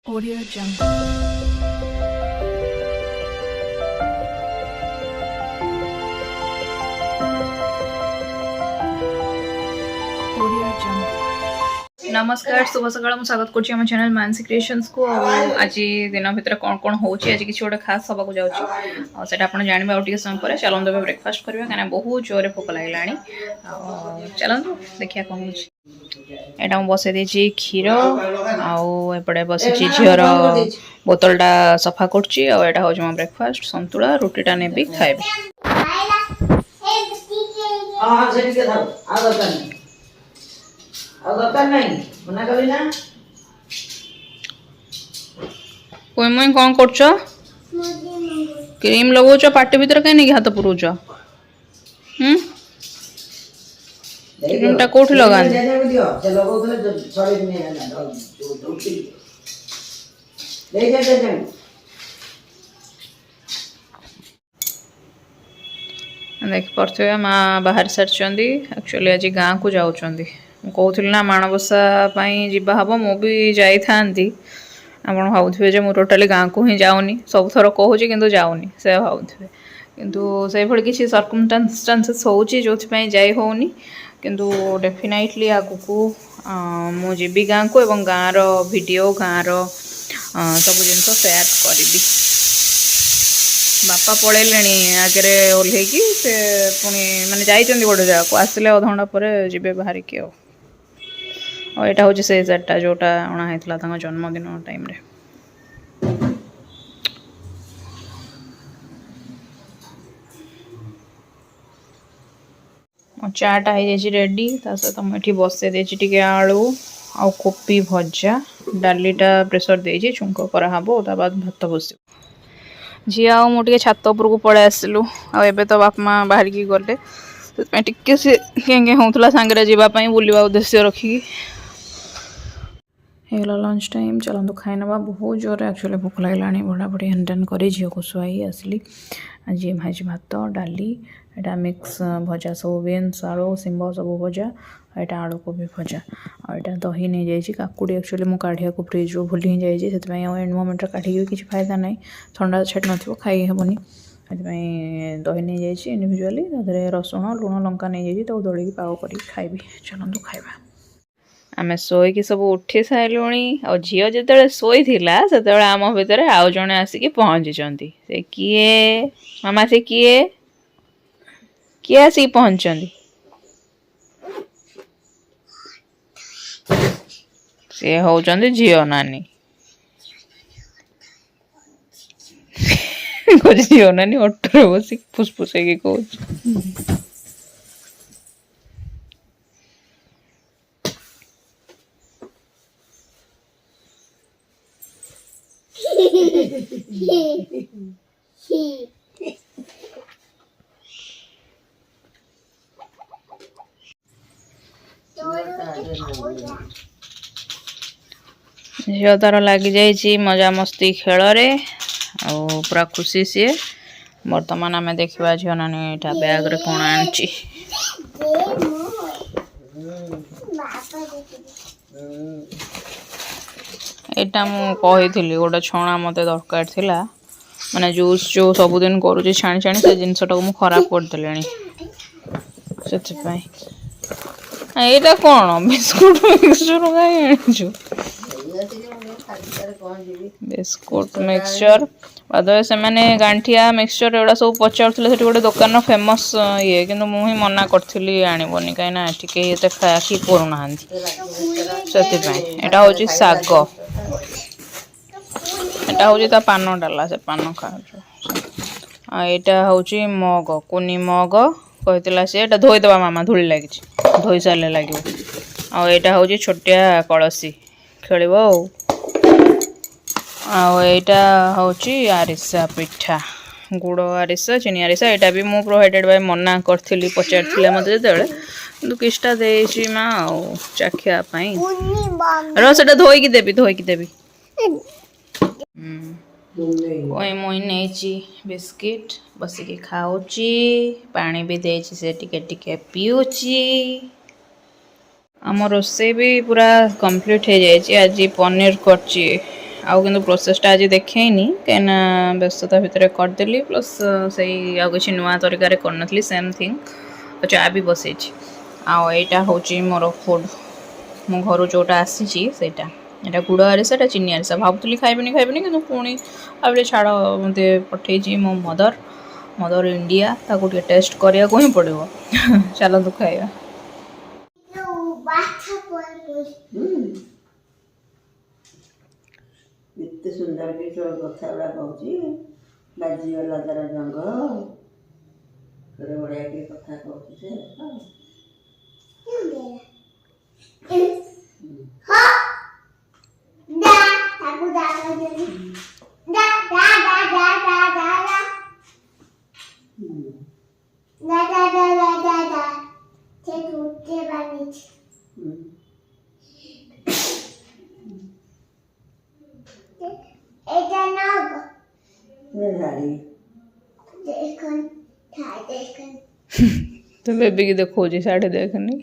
Audio Jungle. Audio Jungle. नमस्कार शुभ सकाळ मु स्वागत करछि हम चैनल मानसी क्रिएशंस को आज दिन भीतर कोन कोन होछि आज किछि गोटे खास सभा को जाउछि और सेटा आपण जानिबा ओटिके समय पर चलन दबे ब्रेकफास्ट करबा काना बहुत जोरे भूख लागलानी चलन देखिया कोन होछि एटा हम बसे देछि खीर आउ एपडे बसे छि झियर बोतलटा सफा करछि और एटा होछि हम ब्रेकफास्ट संतुला रोटीटा नेबी खाइबे हां सेठी के थाओ आ दरकार आ दरकार नहीं मना करी ना कोई मुई कोन करछो क्रीम लगौछ पाटी भीतर कहीं नहीं हाथ पुरोछ क्रीमटा कोठी लगा दियो से लगौथले छड़ी में ना उठी दे देख पारे माँ बाहर सारी एक्चुअली आज गाँव को जाऊँगी कहूली ना माणबसा जावा हम मुझे जाई आप भावुए जो मुझे टोटाली गाँव को ही जाऊनी सब थर कहूँ कि जाऊनी से भावुए किंतु से भाई किसी सर्कमस्टांसेस होची जो जाई होनी किंतु डेफिनेटली आगु मुझे गाँव को एवं गाँव वीडियो गाँव सब जिन शेयर करी बापा पलैले आगे ओह्ल से पुणी मैंने जाइए गोटे जगह को आसिले अधघंटा पर जी बाहर की यहाँ हूँ से सेटा जोटा अणाई जन्मदिन टाइम रे चाटा हो जाए रेडी सहित मुझे बसई देटी आलू आ कोपी भजा डालीटा प्रेसर दे छुंक कराब बाद भात बस झी मुझे छात उपरको पड़े आसलु आबे तो बाप माँ बाहर की गले टिके से कें होता सांगे जावाई बुलवा उद्देश्य रखिकी लंच टाइम चलतु खाई ना बहुत जोर एक्चुअली भूख लगला बड़ा बड़ी हेन कर झील को शुआई आसली आज भाजी भात डाली एटा मिक्स भजा सब बीन्स आलू सिंब सब भजा यहाँ आलू कोबी भजा और यहाँ दही नहीं जाइए काकुड़ी एक्चुअली मुझे काढ़िया को फ्रिज रू भूल ही जाइए से एंड मोमेंट काटिक किसी फायदा ना ठंडा छेट न खाई हेनी से दही नहीं जाइए इंडिविजुअली रसुण लुण लंका नहीं जाइए तो दलिकी पाग कर खाइबी चलतु खाइबा आम शोक सब उठी सारूँ और झील जो शोई से आम भितर आउ जड़े आसिक पहुँची से किए मामा से किए किए आसिक पहुँचती सी होचंदी झील नानी झील नानी ऑटो बस फुसफुस कह झील तार लग जाइए मजा मस्ती खेल पूरा खुशी सी बर्तमान आम देखा झील नानी यहाँ बैग रे कौन आनी यहाँ मुझे गोटे छणा मत दरकार थिला माने जूस जो सबुदिन करुँची छाणी छाणी से जिनसटा को खराब करदेली से यहाँ कौन बिस्कुट मिक्सचर कहीं बिस्कुट मिक्सचर बादे से मैंने गांठिया मिक्सचर एगुड़ा सब पचार गोटे दुकान फेमस ये कि मुझे मना करी आणबनी कहीं टे खाखी करूना से यहाँ हूँ शाग यहाँ हूँ पान डाला से पान खा यहाँ हूँ मग कुनी मग कहला सी धोईदे मामा धूली लगी धोई सारे लगे आईटा हूँ छोटिया कलसी खेल आईटा हूँ आरिसा पिठा गुड़ आरिसा चीनी आरिसा यहाँ भी मुझे प्रोवाइडेड बाय मना करी पचार मत जो किस्टा दे माँ चाखियापाई रहा धोईकी देवी कोई मुई नहीं बिस्किट बसिकी खाऊची पानी भी देची से टिके टिके पीऊची आम रोसे भी पूरा कंप्लीट हो जाए आज पनीर करची आउ किंतु प्रोसेसटा आज देखनी कहीं व्यस्तता भितर करदेली प्लस से आउ किसी नुआ तरीका करनी सेम थिंग तो चा भी बसई आईटा हूँ मोर फुड मो घर जोटा आसी सेटा यहाँ गुड़ आरिसा चिनी आरिसा भावुली खाइबनी कि पुणी आ छाड़ मत पठे मो मदर इंडिया ताको टेस्ट करिया को ही पड़ो चलतु खाइबा एते सुंदर के सब कथा गुड़ा कहूँ बाजीगला तार जंग बढ़िया के कथा कहूँ से तो बेबी की देखो जी साढ़े देखनी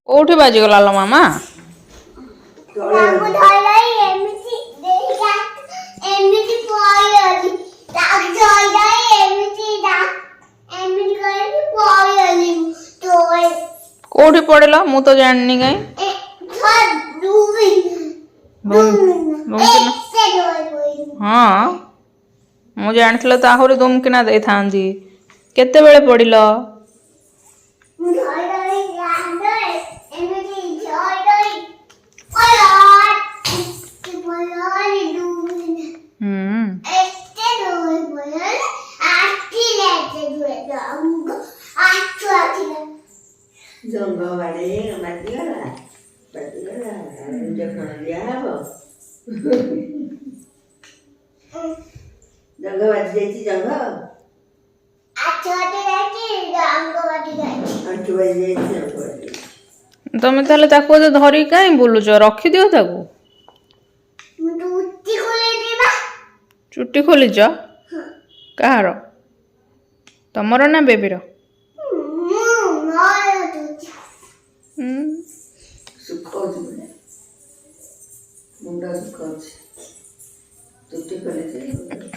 कोठी बाजीगला लो मामा कोठी पड़ेला मु तो जाननी कहीं हाँ मु जानी तो आहरी दुम किना दे था केते बेले पड़िल जंग बाड़े बाजीगला इंजेक्शन दिया जंग बाजी जंग तमें ताले ताको धरी कहीं बुलुच रखी दियो ताको चुट्टी खोलीच कहार तमर ना बेबीर सुखाऊँ मुंडा सुखाऊँ चुट्टी खोली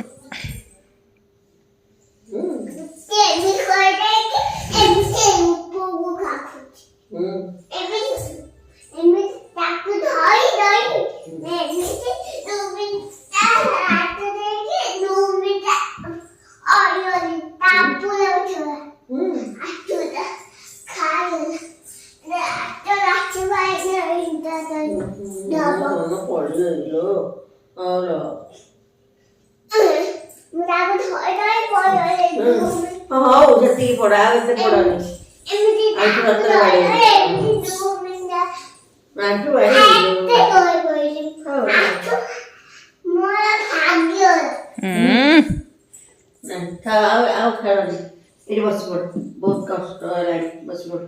हाँ जी पड़ा बस पड़ बहुत कष्ट बस पड़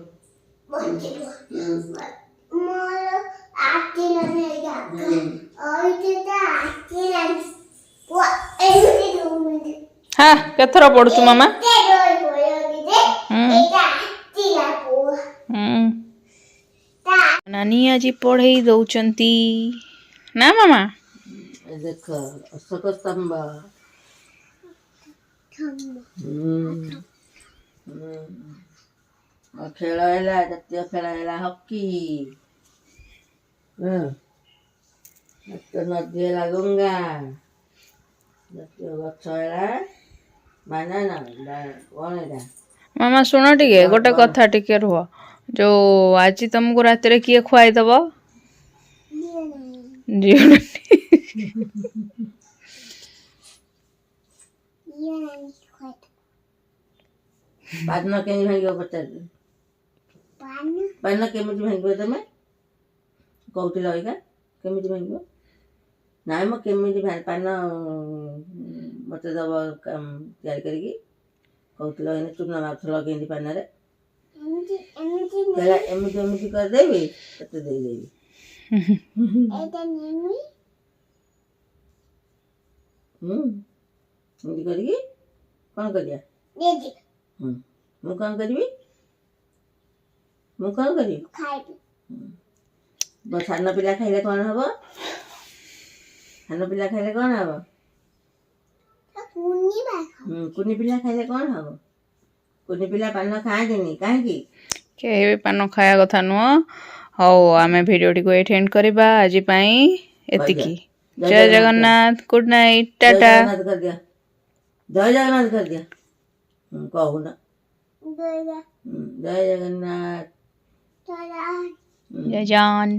हाँ केथर पढ़ुचु मामा नानी आज पढ़े दौचंती ना मामा देख अशोक स्तंभ खेल है जातीय खेल है हॉकी नदी है गंगा जातीय गछ है बानाना कौन है मामा शुण टे गोटे कथा टिके रुह जो आज तुमको रात किए खुआई दब पान के भांग पचार पान केमी भांग तुम कौन लगा केमी भांग ना केमी पान मत दब तैयारी करी कौन चूना माछ लगे पान एमती करदेवी ते देदेवी ଏମିତି କରିକି କ'ଣ କରିବା? ମୁଁ କ'ଣ କରିବି? ମୁଁ କ'ଣ କରିବି? ସାନ ପିଲା ଖାଇଲେ କ'ଣ ହବ? ସାନ ପିଲା ଖାଇଲେ କ'ଣ ହବ? କୁନି ପିଲା ଖାଇଲେ କ'ଣ ହବ? କୁନି ପିଲା ପାନ ଖାଆନ୍ତିନି, କାହିଁକି? କେହି ବି ପାନ ଖାଇବା କଥା ନୁହଁ। ହଉ ଆମେ ଭିଡ଼ିଓଟିକୁ ଏଇଠି ଏଣ୍ଡ କରିବା ଆଜି ପାଇଁ ଏତିକି। ଜୟ ଜଗନ୍ନାଥ, ଗୁଡ୍ ନାଇଟ୍, ଜୟ ଟାଟା। ଜଗନ୍ନାଥ କରିଦିଅ, ଜୟ ଜଗନ୍ନାଥ କରିଦିଅ। କହୁନ ଜୟ ଜଗନ୍ନାଥ, ଜୟ ଜାନ୍।